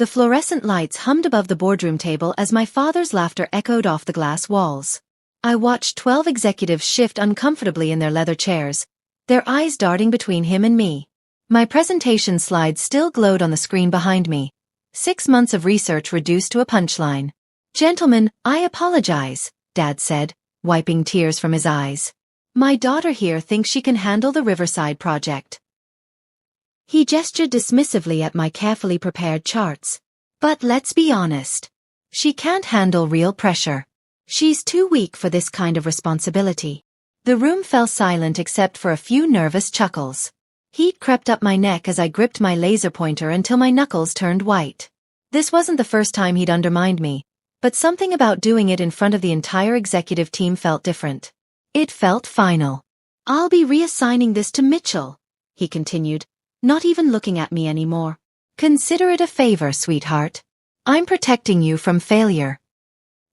The fluorescent lights hummed above the boardroom table as my father's laughter echoed off the glass walls. I watched 12 executives shift uncomfortably in their leather chairs, their eyes darting between him and me. My presentation slides still glowed on the screen behind me. 6 months of research reduced to a punchline. "Gentlemen, I apologize," Dad said, wiping tears from his eyes. "My daughter here thinks she can handle the Riverside project." He gestured dismissively at my carefully prepared charts. "But let's be honest. She can't handle real pressure. She's too weak for this kind of responsibility." The room fell silent except for a few nervous chuckles. Heat crept up my neck as I gripped my laser pointer until my knuckles turned white. This wasn't the first time he'd undermined me, but something about doing it in front of the entire executive team felt different. It felt final. "I'll be reassigning this to Mitchell," he continued, not even looking at me anymore. "Consider it a favor, sweetheart. I'm protecting you from failure."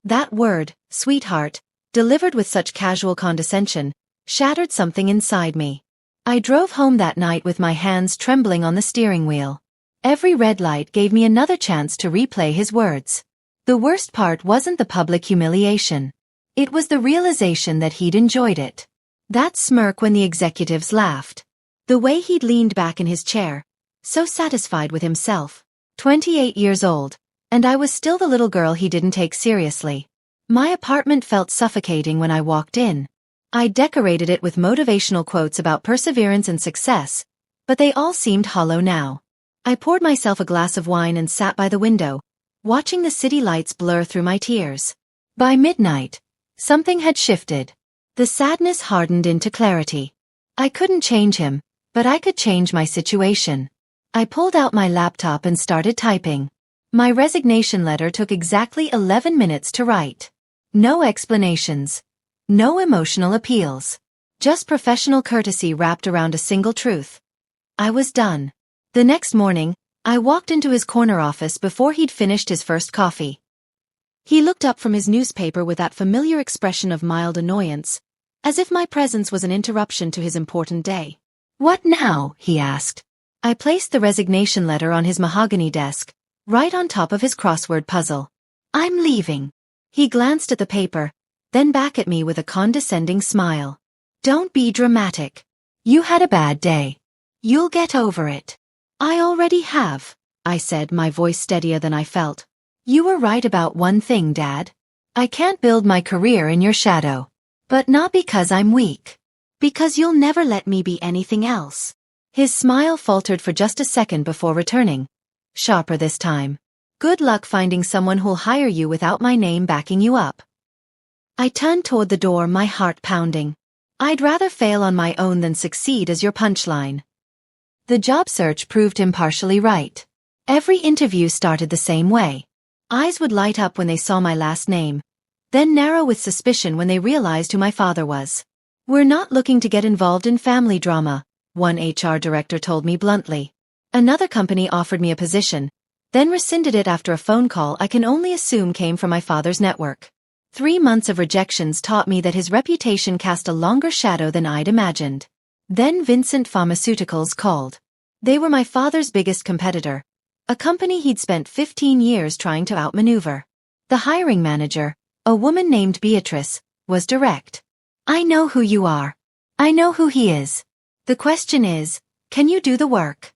That word, sweetheart, delivered with such casual condescension, shattered something inside me. I drove home that night with my hands trembling on the steering wheel. Every red light gave me another chance to replay his words. The worst part wasn't the public humiliation. It was the realization that he'd enjoyed it. That smirk when the executives laughed. The way he'd leaned back in his chair, so satisfied with himself. 28 years old, and I was still the little girl he didn't take seriously. My apartment felt suffocating when I walked in. I decorated it with motivational quotes about perseverance and success, but they all seemed hollow now. I poured myself a glass of wine and sat by the window, watching the city lights blur through my tears. By midnight, something had shifted. The sadness hardened into clarity. I couldn't change him, but I could change my situation. I pulled out my laptop and started typing. My resignation letter took exactly 11 minutes to write. No explanations. No emotional appeals. Just professional courtesy wrapped around a single truth. I was done. The next morning, I walked into his corner office before he'd finished his first coffee. He looked up from his newspaper with that familiar expression of mild annoyance, as if my presence was an interruption to his important day. "What now?" he asked. I placed the resignation letter on his mahogany desk, right on top of his crossword puzzle. "I'm leaving." He glanced at the paper, then back at me with a condescending smile. "Don't be dramatic. You had a bad day. You'll get over it." "I already have," I said, my voice steadier than I felt. "You were right about one thing, Dad. I can't build my career in your shadow. But not because I'm weak. Because you'll never let me be anything else." His smile faltered for just a second before returning. Sharper this time. "Good luck finding someone who'll hire you without my name backing you up." I turned toward the door, my heart pounding. "I'd rather fail on my own than succeed as your punchline." The job search proved him partially right. Every interview started the same way. Eyes would light up when they saw my last name, then narrow with suspicion when they realized who my father was. "We're not looking to get involved in family drama," one HR director told me bluntly. Another company offered me a position, then rescinded it after a phone call I can only assume came from my father's network. 3 months of rejections taught me that his reputation cast a longer shadow than I'd imagined. Then Vincent Pharmaceuticals called. They were my father's biggest competitor, a company he'd spent 15 years trying to outmaneuver. The hiring manager, a woman named Beatrice, was direct. "I know who you are. I know who he is. The question is, can you do the work?"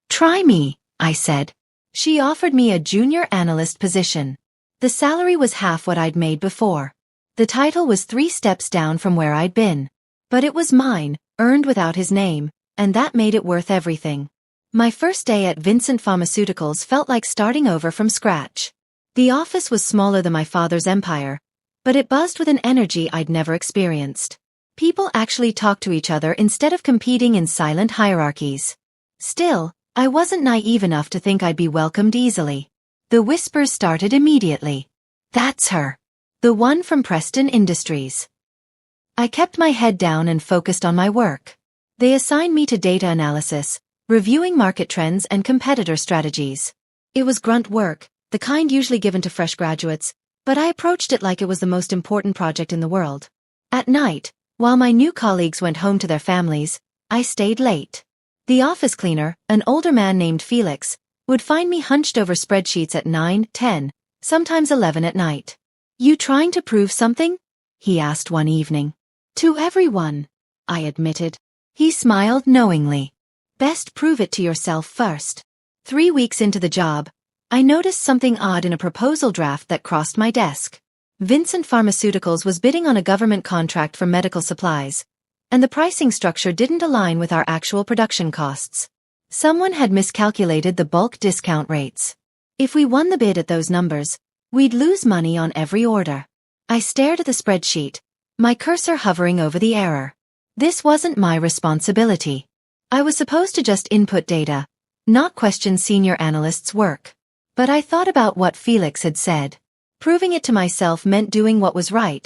"Try me," I said. She offered me a junior analyst position. The salary was half what I'd made before. The title was 3 steps down from where I'd been. But it was mine, earned without his name, and that made it worth everything. My first day at Vincent Pharmaceuticals felt like starting over from scratch. The office was smaller than my father's empire, but it buzzed with an energy I'd never experienced. People actually talked to each other instead of competing in silent hierarchies. Still, I wasn't naive enough to think I'd be welcomed easily. The whispers started immediately. "That's her. The one from Preston Industries." I kept my head down and focused on my work. They assigned me to data analysis, reviewing market trends and competitor strategies. It was grunt work, the kind usually given to fresh graduates, but I approached it like it was the most important project in the world. At night, while my new colleagues went home to their families, I stayed late. The office cleaner, an older man named Felix, would find me hunched over spreadsheets at 9, 10, sometimes 11 at night. "You trying to prove something?" he asked one evening. "To everyone," I admitted. He smiled knowingly. "Best prove it to yourself first." 3 weeks into the job, I noticed something odd in a proposal draft that crossed my desk. Vincent Pharmaceuticals was bidding on a government contract for medical supplies, and the pricing structure didn't align with our actual production costs. Someone had miscalculated the bulk discount rates. If we won the bid at those numbers, we'd lose money on every order. I stared at the spreadsheet, my cursor hovering over the error. This wasn't my responsibility. I was supposed to just input data, not question senior analysts' work. But I thought about what Felix had said. Proving it to myself meant doing what was right,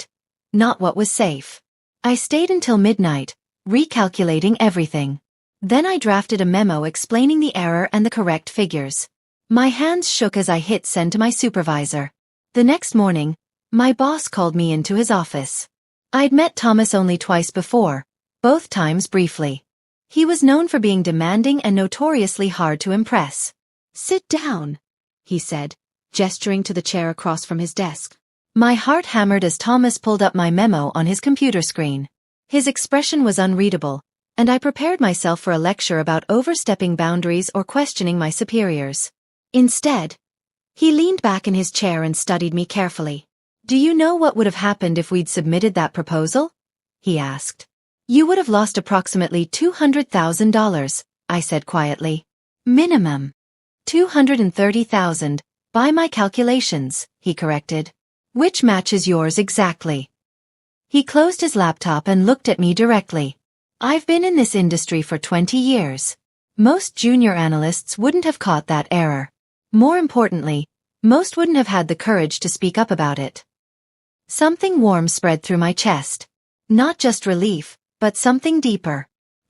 not what was safe. I stayed until midnight, recalculating everything. Then I drafted a memo explaining the error and the correct figures. My hands shook as I hit send to my supervisor. The next morning, my boss called me into his office. I'd met Thomas only twice before, both times briefly. He was known for being demanding and notoriously hard to impress. "Sit down," he said, gesturing to the chair across from his desk. My heart hammered as Thomas pulled up my memo on his computer screen. His expression was unreadable, and I prepared myself for a lecture about overstepping boundaries or questioning my superiors. Instead, he leaned back in his chair and studied me carefully. "Do you know what would have happened if we'd submitted that proposal?" he asked. "You would have lost approximately $200,000, I said quietly. "Minimum. $230,000, by my calculations," he corrected. "Which matches yours exactly." He closed his laptop and looked at me directly. "I've been in this industry for 20 years. Most junior analysts wouldn't have caught that error. More importantly, most wouldn't have had the courage to speak up about it." Something warm spread through my chest. Not just relief, but something deeper.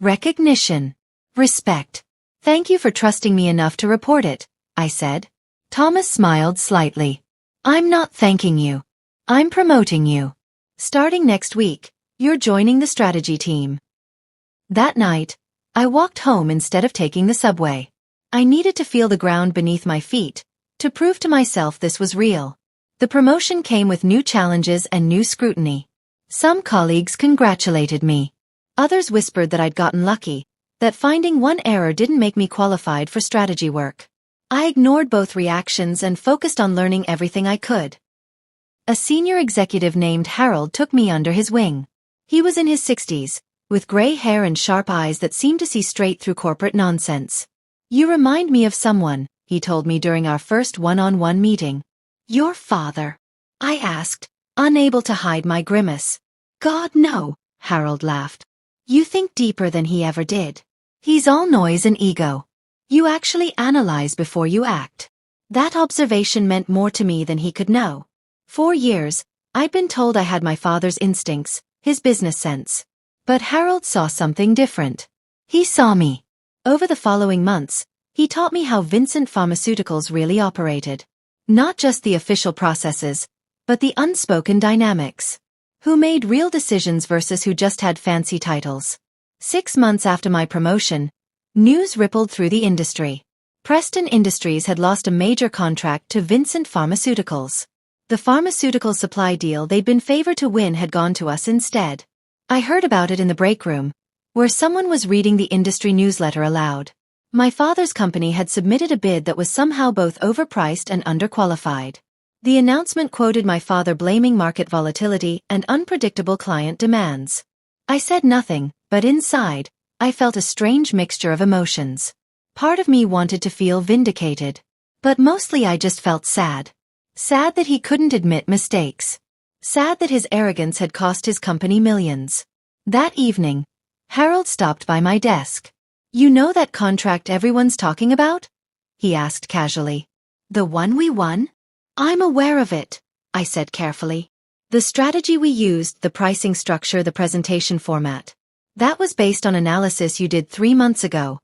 Recognition. Respect. "Thank you for trusting me enough to report it," I said. Thomas smiled slightly. "I'm not thanking you. I'm promoting you. Starting next week, you're joining the strategy team." That night, I walked home instead of taking the subway. I needed to feel the ground beneath my feet, to prove to myself this was real. The promotion came with new challenges and new scrutiny. Some colleagues congratulated me. Others whispered that I'd gotten lucky, that finding one error didn't make me qualified for strategy work. I ignored both reactions and focused on learning everything I could. A senior executive named Harold took me under his wing. He was in his 60s, with gray hair and sharp eyes that seemed to see straight through corporate nonsense. "You remind me of someone," he told me during our first one-on-one meeting. "Your father?" I asked, unable to hide my grimace. "God, no," Harold laughed. "You think deeper than he ever did. He's all noise and ego. You actually analyze before you act." That observation meant more to me than he could know. For years, I'd been told I had my father's instincts, his business sense. But Harold saw something different. He saw me. Over the following months, he taught me how Vincent Pharmaceuticals really operated. Not just the official processes, but the unspoken dynamics. Who made real decisions versus who just had fancy titles. 6 months after my promotion, news rippled through the industry. Preston Industries had lost a major contract to Vincent Pharmaceuticals. The pharmaceutical supply deal they'd been favored to win had gone to us instead. I heard about it in the break room, where someone was reading the industry newsletter aloud. My father's company had submitted a bid that was somehow both overpriced and underqualified. The announcement quoted my father blaming market volatility and unpredictable client demands. I said nothing, but inside, I felt a strange mixture of emotions. Part of me wanted to feel vindicated. But mostly I just felt sad. Sad that he couldn't admit mistakes. Sad that his arrogance had cost his company millions. That evening, Harold stopped by my desk. "You know that contract everyone's talking about?" he asked casually. "The one we won?" "I'm aware of it," I said carefully. "The strategy we used, the pricing structure, the presentation format. That was based on analysis you did 3 months ago."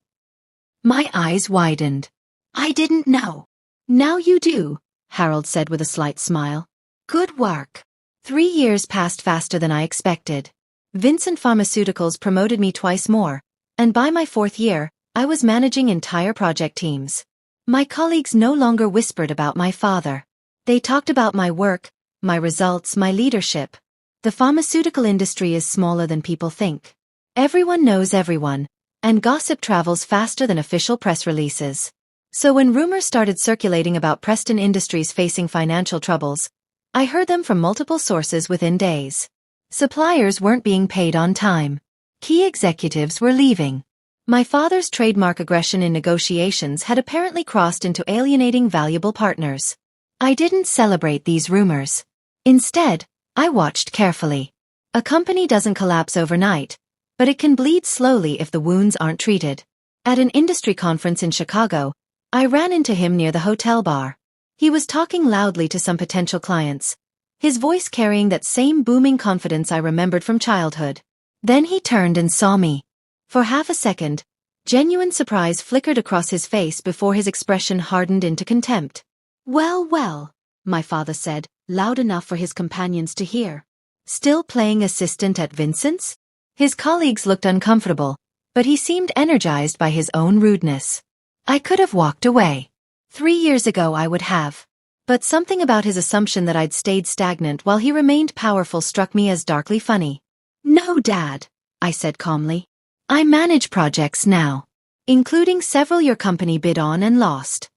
My eyes widened. "I didn't know." "Now you do," Harold said with a slight smile. "Good work." 3 years passed faster than I expected. Vincent Pharmaceuticals promoted me twice more, and by my 4th year, I was managing entire project teams. My colleagues no longer whispered about my father. They talked about my work, my results, my leadership. The pharmaceutical industry is smaller than people think. Everyone knows everyone, and gossip travels faster than official press releases. So when rumors started circulating about Preston Industries facing financial troubles, I heard them from multiple sources within days. Suppliers weren't being paid on time. Key executives were leaving. My father's trademark aggression in negotiations had apparently crossed into alienating valuable partners. I didn't celebrate these rumors. Instead, I watched carefully. A company doesn't collapse overnight, but it can bleed slowly if the wounds aren't treated. At an industry conference in Chicago, I ran into him near the hotel bar. He was talking loudly to some potential clients, his voice carrying that same booming confidence I remembered from childhood. Then he turned and saw me. For half a second, genuine surprise flickered across his face before his expression hardened into contempt. "Well, well," my father said, loud enough for his companions to hear. "Still playing assistant at Vincent's?" His colleagues looked uncomfortable, but he seemed energized by his own rudeness. I could have walked away. 3 years ago I would have. But something about his assumption that I'd stayed stagnant while he remained powerful struck me as darkly funny. "No, Dad," I said calmly. "I manage projects now, including several your company bid on and lost."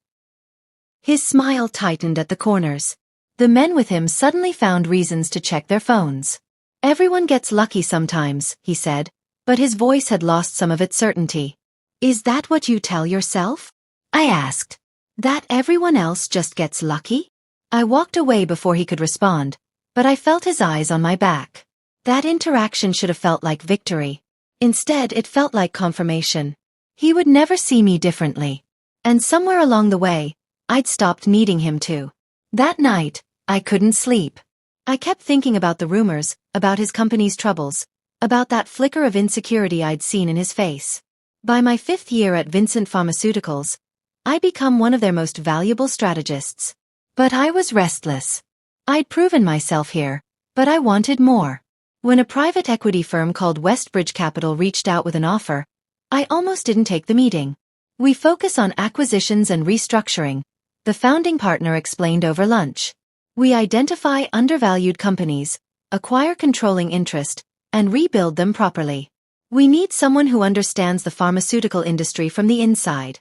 His smile tightened at the corners. The men with him suddenly found reasons to check their phones. "Everyone gets lucky sometimes," he said, but his voice had lost some of its certainty. "Is that what you tell yourself?" I asked. "That everyone else just gets lucky?" I walked away before he could respond, but I felt his eyes on my back. That interaction should have felt like victory. Instead, it felt like confirmation. He would never see me differently. And somewhere along the way, I'd stopped needing him to. That night, I couldn't sleep. I kept thinking about the rumors, about his company's troubles, about that flicker of insecurity I'd seen in his face. By my 5th year at Vincent Pharmaceuticals, I'd become one of their most valuable strategists. But I was restless. I'd proven myself here, but I wanted more. When a private equity firm called Westbridge Capital reached out with an offer, I almost didn't take the meeting. "We focus on acquisitions and restructuring," the founding partner explained over lunch. "We identify undervalued companies, acquire controlling interest, and rebuild them properly. We need someone who understands the pharmaceutical industry from the inside."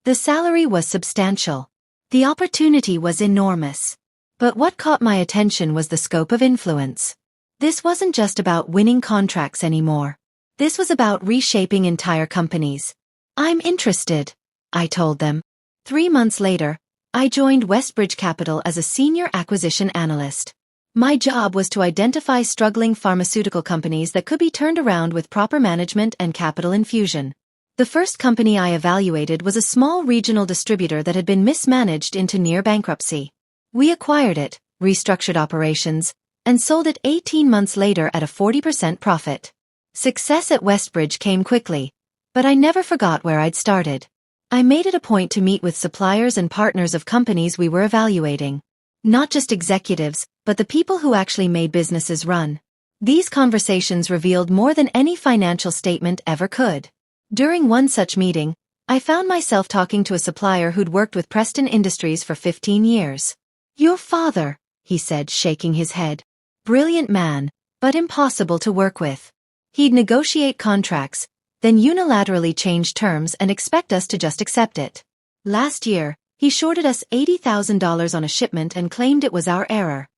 The salary was substantial. The opportunity was enormous. But what caught my attention was the scope of influence. This wasn't just about winning contracts anymore. This was about reshaping entire companies. "I'm interested," I told them. 3 months later, I joined Westbridge Capital as a senior acquisition analyst. My job was to identify struggling pharmaceutical companies that could be turned around with proper management and capital infusion. The first company I evaluated was a small regional distributor that had been mismanaged into near bankruptcy. We acquired it, restructured operations, and sold it 18 months later at a 40% profit. Success at Westbridge came quickly, but I never forgot where I'd started. I made it a point to meet with suppliers and partners of companies we were evaluating. Not just executives, but the people who actually made businesses run. These conversations revealed more than any financial statement ever could. During one such meeting, I found myself talking to a supplier who'd worked with Preston Industries for 15 years. "Your father," he said, shaking his head. "Brilliant man, but impossible to work with. He'd negotiate contracts, then unilaterally change terms and expect us to just accept it. Last year, he shorted us $80,000 on a shipment and claimed it was our error."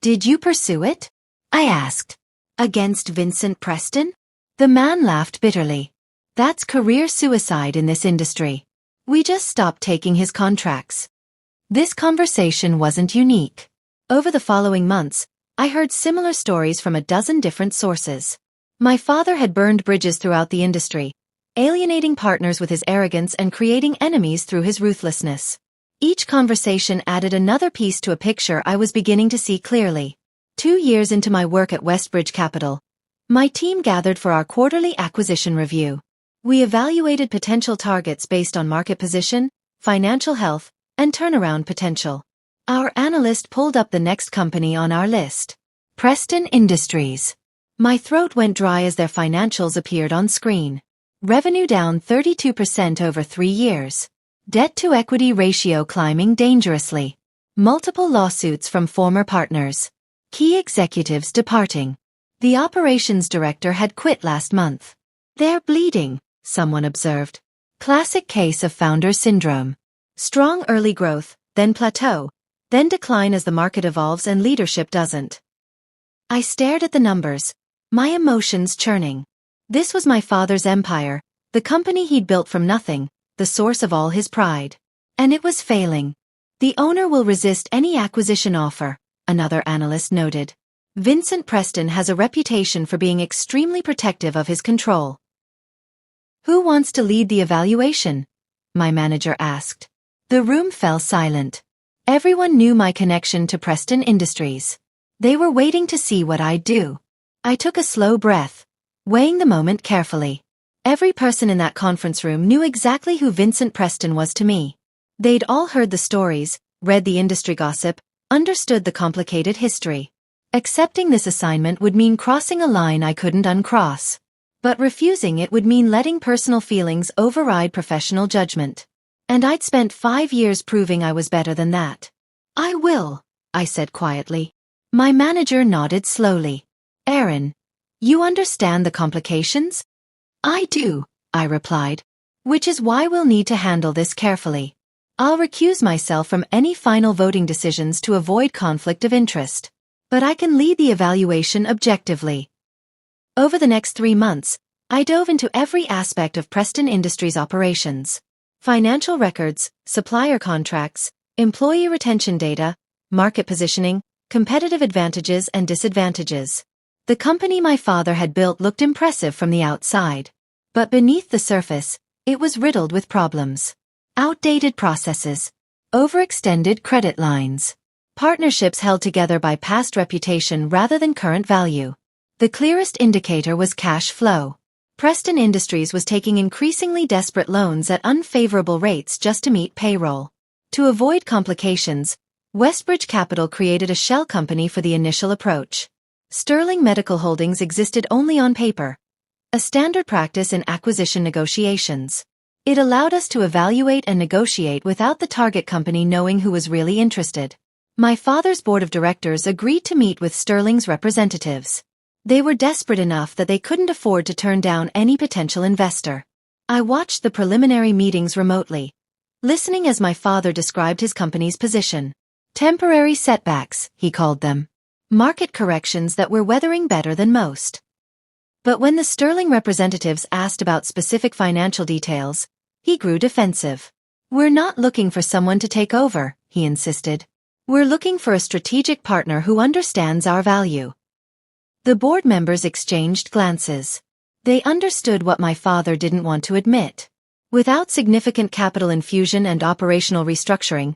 "Did you pursue it?" I asked. "Against Vincent Preston?" The man laughed bitterly. "That's career suicide in this industry. We just stopped taking his contracts." This conversation wasn't unique. Over the following months, I heard similar stories from a dozen different sources. My father had burned bridges throughout the industry, alienating partners with his arrogance and creating enemies through his ruthlessness. Each conversation added another piece to a picture I was beginning to see clearly. 2 years into my work at Westbridge Capital, my team gathered for our quarterly acquisition review. We evaluated potential targets based on market position, financial health, and turnaround potential. Our analyst pulled up the next company on our list. Preston Industries. My throat went dry as their financials appeared on screen. Revenue down 32% over 3 years. Debt-to-equity ratio climbing dangerously. Multiple lawsuits from former partners. Key executives departing. The operations director had quit last month. They're bleeding, someone observed. Classic case of founder syndrome. Strong early growth, then plateau, then decline as the market evolves and leadership doesn't. I stared at the numbers, my emotions churning. This was my father's empire, the company he'd built from nothing, the source of all his pride. And it was failing. The owner will resist any acquisition offer, another analyst noted. Vincent Preston has a reputation for being extremely protective of his control. Who wants to lead the evaluation? My manager asked. The room fell silent. Everyone knew my connection to Preston Industries. They were waiting to see what I'd do. I took a slow breath, weighing the moment carefully. Every person in that conference room knew exactly who Vincent Preston was to me. They'd all heard the stories, read the industry gossip, understood the complicated history. Accepting this assignment would mean crossing a line I couldn't uncross. But refusing it would mean letting personal feelings override professional judgment. And I'd spent 5 years proving I was better than that. I will, I said quietly. My manager nodded slowly. ERIN, you understand the complications? I do, I replied. Which is why we'll need to handle this carefully. I'll recuse myself from any final voting decisions to avoid conflict of interest. But I can lead the evaluation objectively. Over the next 3 months, I dove into every aspect of Preston Industries operations. Financial records, supplier contracts, employee retention data, market positioning, competitive advantages and disadvantages. The company my father had built looked impressive from the outside. But beneath the surface, it was riddled with problems. Outdated processes. Overextended credit lines. Partnerships held together by past reputation rather than current value. The clearest indicator was cash flow. Preston Industries was taking increasingly desperate loans at unfavorable rates just to meet payroll. To avoid complications, Westbridge Capital created a shell company for the initial approach. Sterling Medical Holdings existed only on paper, a standard practice in acquisition negotiations. It allowed us to evaluate and negotiate without the target company knowing who was really interested. My father's board of directors agreed to meet with Sterling's representatives. They were desperate enough that they couldn't afford to turn down any potential investor. I watched the preliminary meetings remotely, listening as my father described his company's position. Temporary setbacks, he called them. Market corrections that were weathering better than most. But when the Sterling representatives asked about specific financial details, he grew defensive. We're not looking for someone to take over, he insisted. We're looking for a strategic partner who understands our value. The board members exchanged glances. They understood what my father didn't want to admit. Without significant capital infusion and operational restructuring,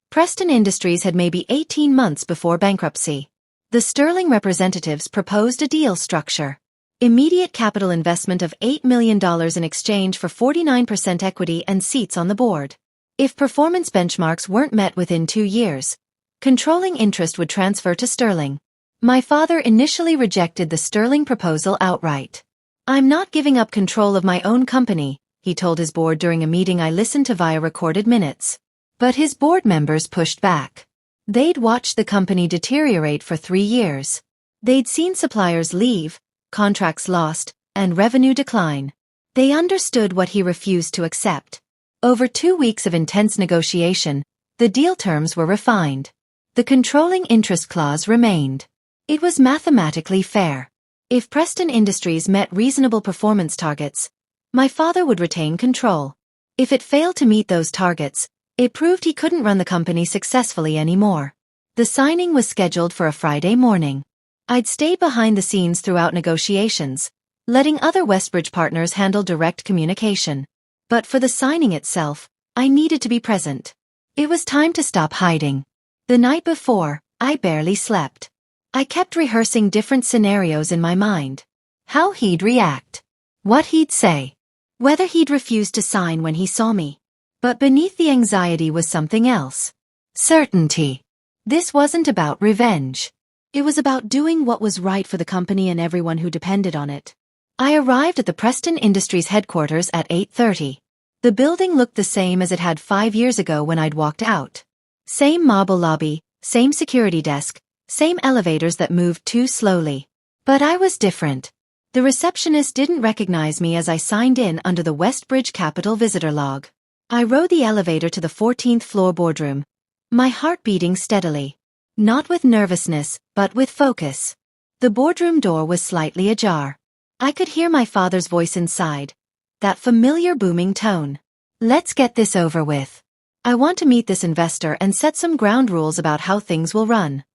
Preston Industries had maybe 18 months before bankruptcy. The Sterling representatives proposed a deal structure. Immediate capital investment of $8 million in exchange for 49% equity and seats on the board. If performance benchmarks weren't met within 2 years, controlling interest would transfer to Sterling. My father initially rejected the Sterling proposal outright. I'm not giving up control of my own company, he told his board during a meeting I listened to via recorded minutes. But his board members pushed back. They'd watched the company deteriorate for 3 years. They'd seen suppliers leave, contracts lost, and revenue decline. They understood what he refused to accept. Over 2 weeks of intense negotiation, the deal terms were refined. The controlling interest clause remained. It was mathematically fair. If Preston Industries met reasonable performance targets, my father would retain control. If it failed to meet those targets, it proved he couldn't run the company successfully anymore. The signing was scheduled for a Friday morning. I'd stay behind the scenes throughout negotiations, letting other Westbridge partners handle direct communication. But for the signing itself, I needed to be present. It was time to stop hiding. The night before, I barely slept. I kept rehearsing different scenarios in my mind. How he'd react. What he'd say. Whether he'd refuse to sign when he saw me. But beneath the anxiety was something else. Certainty. This wasn't about revenge. It was about doing what was right for the company and everyone who depended on it. I arrived at the Preston Industries headquarters at 8:30. The building looked the same as it had 5 years ago when I'd walked out. Same marble lobby, same security desk, same elevators that moved too slowly. But I was different. The receptionist didn't recognize me as I signed in under the Westbridge Capital visitor log. I rode the elevator to the 14th floor boardroom, my heart beating steadily. Not with nervousness, but with focus. The boardroom door was slightly ajar. I could hear my father's voice inside, that familiar booming tone. Let's get this over with. I want to meet this investor and set some ground rules about how things will run.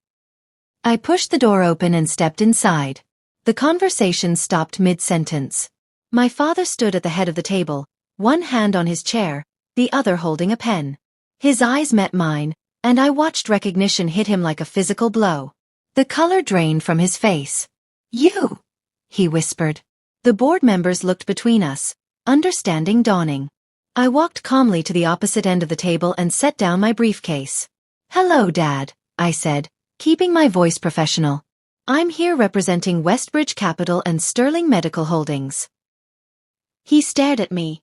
I pushed the door open and stepped inside. The conversation stopped mid-sentence. My father stood at the head of the table, one hand on his chair, the other holding a pen. His eyes met mine, and I watched recognition hit him like a physical blow. The color drained from his face. "You!" he whispered. The board members looked between us, understanding dawning. I walked calmly to the opposite end of the table and set down my briefcase. "Hello, Dad," I said, keeping my voice professional. "I'm here representing Westbridge Capital and Sterling Medical Holdings." He stared at me,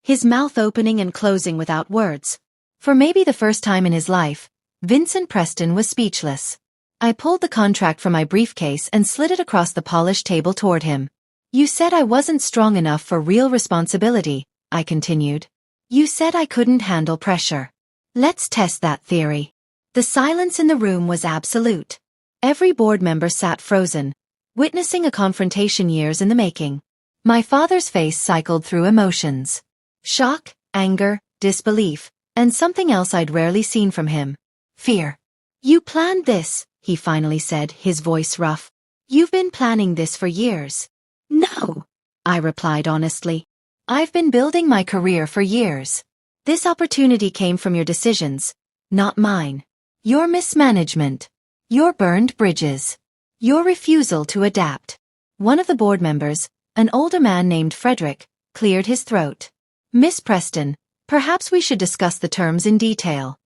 his mouth opening and closing without words. For maybe the first time in his life, Vincent Preston was speechless. I pulled the contract from my briefcase and slid it across the polished table toward him. "You said I wasn't strong enough for real responsibility," I continued. "You said I couldn't handle pressure. Let's test that theory." The silence in the room was absolute. Every board member sat frozen, witnessing a confrontation years in the making. My father's face cycled through emotions. Shock, anger, disbelief, and something else I'd rarely seen from him. Fear. "You planned this," he finally said, his voice rough. "You've been planning this for years." "No," I replied honestly. "I've been building my career for years. This opportunity came from your decisions, not mine. Your mismanagement. Your burned bridges. Your refusal to adapt." One of the board members, an older man named Frederick, cleared his throat. "Miss Preston, perhaps we should discuss the terms in detail."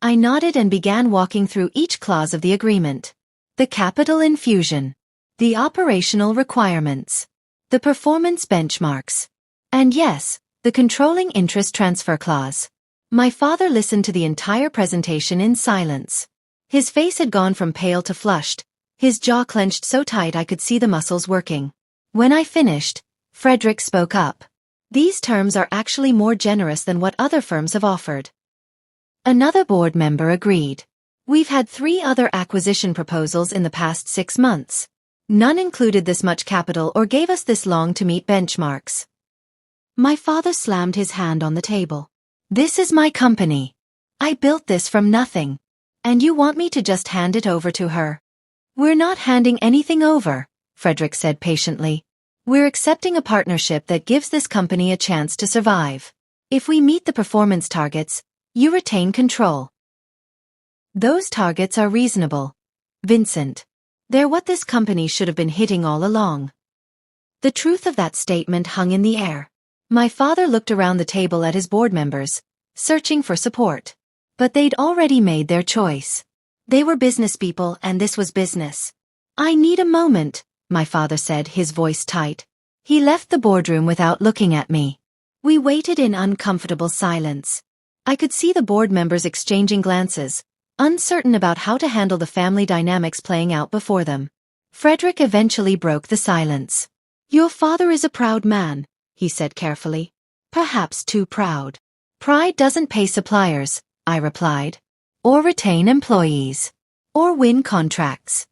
I nodded and began walking through each clause of the agreement. The capital infusion. The operational requirements. The performance benchmarks. And yes, the controlling interest transfer clause. My father listened to the entire presentation in silence. His face had gone from pale to flushed, his jaw clenched so tight I could see the muscles working. When I finished, Frederick spoke up. "These terms are actually more generous than what other firms have offered." Another board member agreed. "We've had 3 other acquisition proposals in the past 6 months. None included this much capital or gave us this long to meet benchmarks." My father slammed his hand on the table. "This is my company. I built this from nothing. And you want me to just hand it over to her?" "We're not handing anything over," Frederick said patiently. "We're accepting a partnership that gives this company a chance to survive. If we meet the performance targets, you retain control." Those targets are reasonable, Vincent. They're what this company should have been hitting all along. The truth of that statement hung in the air. My father looked around the table at his board members, searching for support. But they'd already made their choice. They were business people and this was business. "I need a moment," my father said, his voice tight. He left the boardroom without looking at me. We waited in uncomfortable silence. I could see the board members exchanging glances, uncertain about how to handle the family dynamics playing out before them. Frederick eventually broke the silence. "Your father is a proud man," he said carefully. "Perhaps too proud. Pride doesn't pay suppliers," I replied. "Or retain employees. Or win contracts."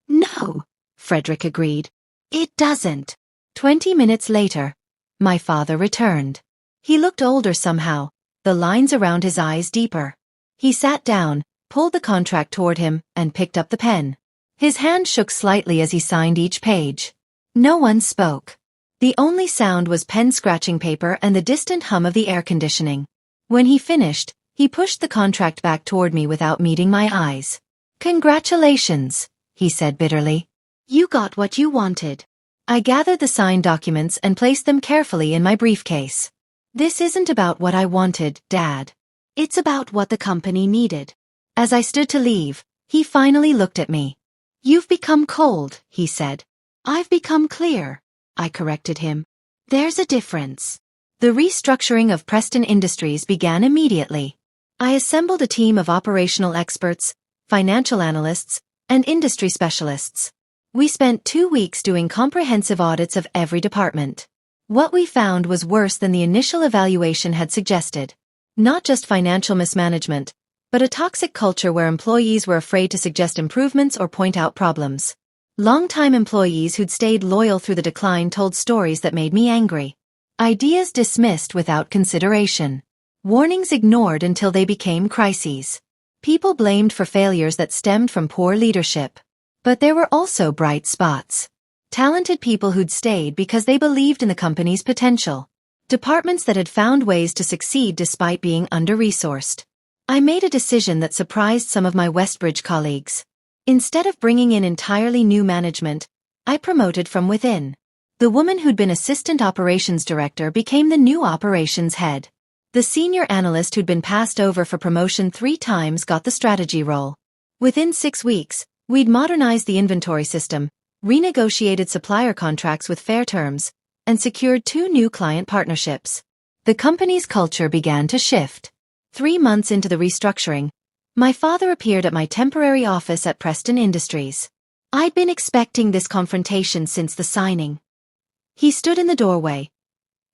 "No," Frederick agreed. "It doesn't." 20 minutes later, my father returned. He looked older somehow, the lines around his eyes deeper. He sat down, pulled the contract toward him, and picked up the pen. His hand shook slightly as he signed each page. No one spoke. The only sound was pen scratching paper and the distant hum of the air conditioning. When he finished, he pushed the contract back toward me without meeting my eyes. "Congratulations," he said bitterly. "You got what you wanted." I gathered the signed documents and placed them carefully in my briefcase. "This isn't about what I wanted, Dad. It's about what the company needed." As I stood to leave, he finally looked at me. "You've become cold," he said. "I've become clear," I corrected him. "There's a difference." The restructuring of Preston Industries began immediately. I assembled a team of operational experts, financial analysts, and industry specialists. We spent 2 weeks doing comprehensive audits of every department. What we found was worse than the initial evaluation had suggested. Not just financial mismanagement, but a toxic culture where employees were afraid to suggest improvements or point out problems. Long-time employees who'd stayed loyal through the decline told stories that made me angry. Ideas dismissed without consideration. Warnings ignored until they became crises. People blamed for failures that stemmed from poor leadership. But there were also bright spots. Talented people who'd stayed because they believed in the company's potential. Departments that had found ways to succeed despite being under-resourced. I made a decision that surprised some of my Westbridge colleagues. Instead of bringing in entirely new management, I promoted from within. The woman who'd been assistant operations director became the new operations head. The senior analyst who'd been passed over for promotion 3 times got the strategy role. Within 6 weeks, we'd modernized the inventory system, renegotiated supplier contracts with fair terms, and secured 2 new client partnerships. The company's culture began to shift. 3 months into the restructuring, my father appeared at my temporary office at Preston Industries. I'd been expecting this confrontation since the signing. He stood in the doorway,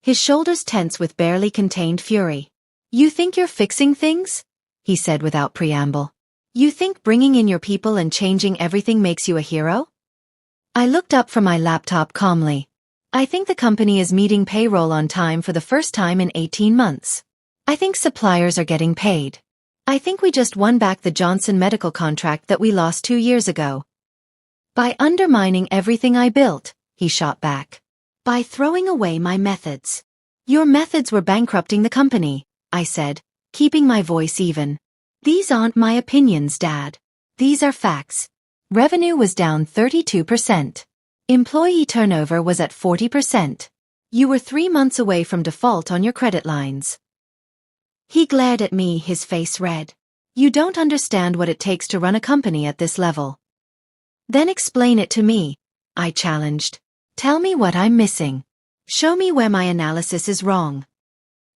his shoulders tense with barely contained fury. "You think you're fixing things?" he said without preamble. "You think bringing in your people and changing everything makes you a hero?" I looked up from my laptop calmly. "I think the company is meeting payroll on time for the first time in 18 months. I think suppliers are getting paid. I think we just won back the Johnson Medical contract that we lost 2 years ago." "By undermining everything I built," he shot back. "By throwing away my methods." "Your methods were bankrupting the company," I said, keeping my voice even. "These aren't my opinions, Dad. These are facts." Revenue was down 32%. Employee turnover was at 40%. You were 3 months away from default on your credit lines. He glared at me, his face red. "You don't understand what it takes to run a company at this level." "Then explain it to me," I challenged. "Tell me what I'm missing. Show me where my analysis is wrong."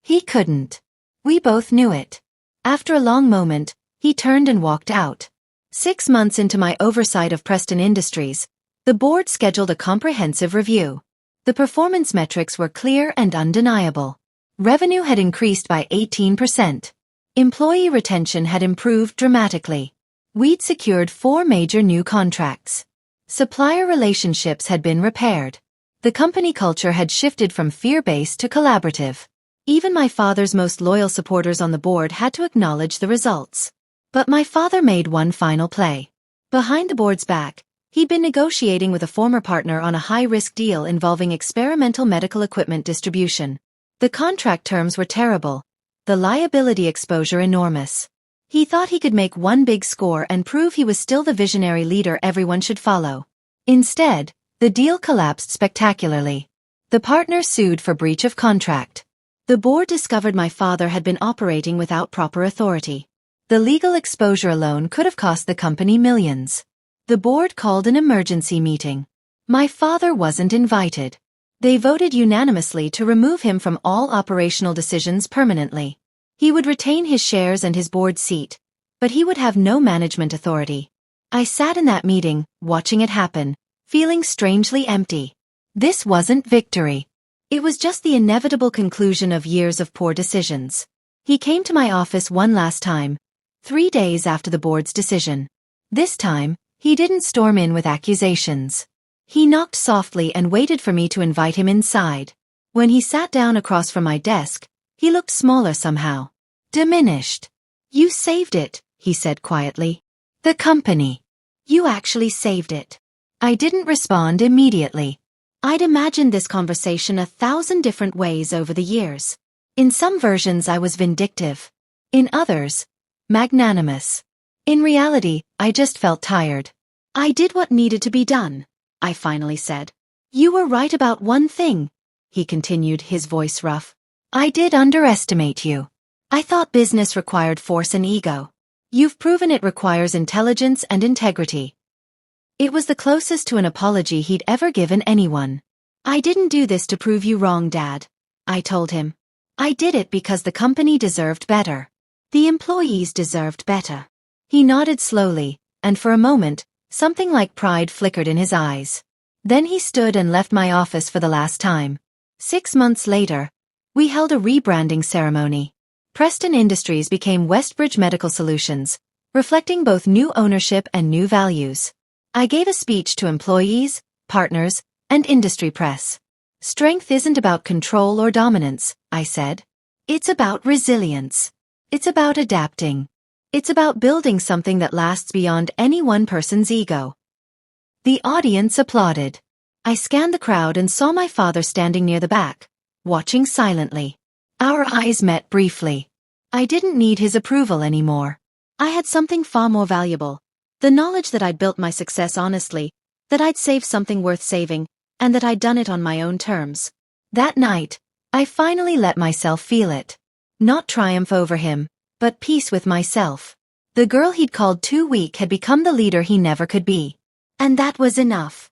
He couldn't. We both knew it. After a long moment, he turned and walked out. 6 months into my oversight of Preston Industries, the board scheduled a comprehensive review. The performance metrics were clear and undeniable. Revenue had increased by 18%. Employee retention had improved dramatically. We'd secured 4 major new contracts. Supplier relationships had been repaired. The company culture had shifted from fear-based to collaborative. Even my father's most loyal supporters on the board had to acknowledge the results. But my father made one final play. Behind the board's back, he'd been negotiating with a former partner on a high-risk deal involving experimental medical equipment distribution. The contract terms were terrible, the liability exposure enormous. He thought he could make one big score and prove he was still the visionary leader everyone should follow. Instead, the deal collapsed spectacularly. The partner sued for breach of contract. The board discovered my father had been operating without proper authority. The legal exposure alone could have cost the company millions. The board called an emergency meeting. My father wasn't invited. They voted unanimously to remove him from all operational decisions permanently. He would retain his shares and his board seat, but he would have no management authority. I sat in that meeting, watching it happen, feeling strangely empty. This wasn't victory. It was just the inevitable conclusion of years of poor decisions. He came to my office one last time, 3 days after the board's decision. This time, he didn't storm in with accusations. He knocked softly and waited for me to invite him inside. When he sat down across from my desk, he looked smaller somehow. Diminished. "You saved it," he said quietly. "The company. You actually saved it." I didn't respond immediately. I'd imagined this conversation 1,000 different ways over the years. In some versions I was vindictive. In others, magnanimous. In reality, I just felt tired. "I did what needed to be done," I finally said. "You were right about one thing," he continued, his voice rough. "I did underestimate you. I thought business required force and ego. You've proven it requires intelligence and integrity." It was the closest to an apology he'd ever given anyone. "I didn't do this to prove you wrong, Dad," I told him. I did it because the company deserved better. The employees deserved better. He nodded slowly, and for a moment, something like pride flickered in his eyes. Then he stood and left my office for the last time. 6 months later, we held a rebranding ceremony. Preston Industries became Westbridge Medical Solutions, reflecting both new ownership and new values. I gave a speech to employees, partners, and industry press. Strength isn't about control or dominance, I said. It's about resilience. It's about adapting. It's about building something that lasts beyond any one person's ego. The audience applauded. I scanned the crowd and saw my father standing near the back, watching silently. Our eyes met briefly. I didn't need his approval anymore. I had something far more valuable. The knowledge that I'd built my success honestly, that I'd saved something worth saving, and that I'd done it on my own terms. That night, I finally let myself feel it. Not triumph over him, but peace with myself. The girl he'd called too weak had become the leader he never could be. And that was enough.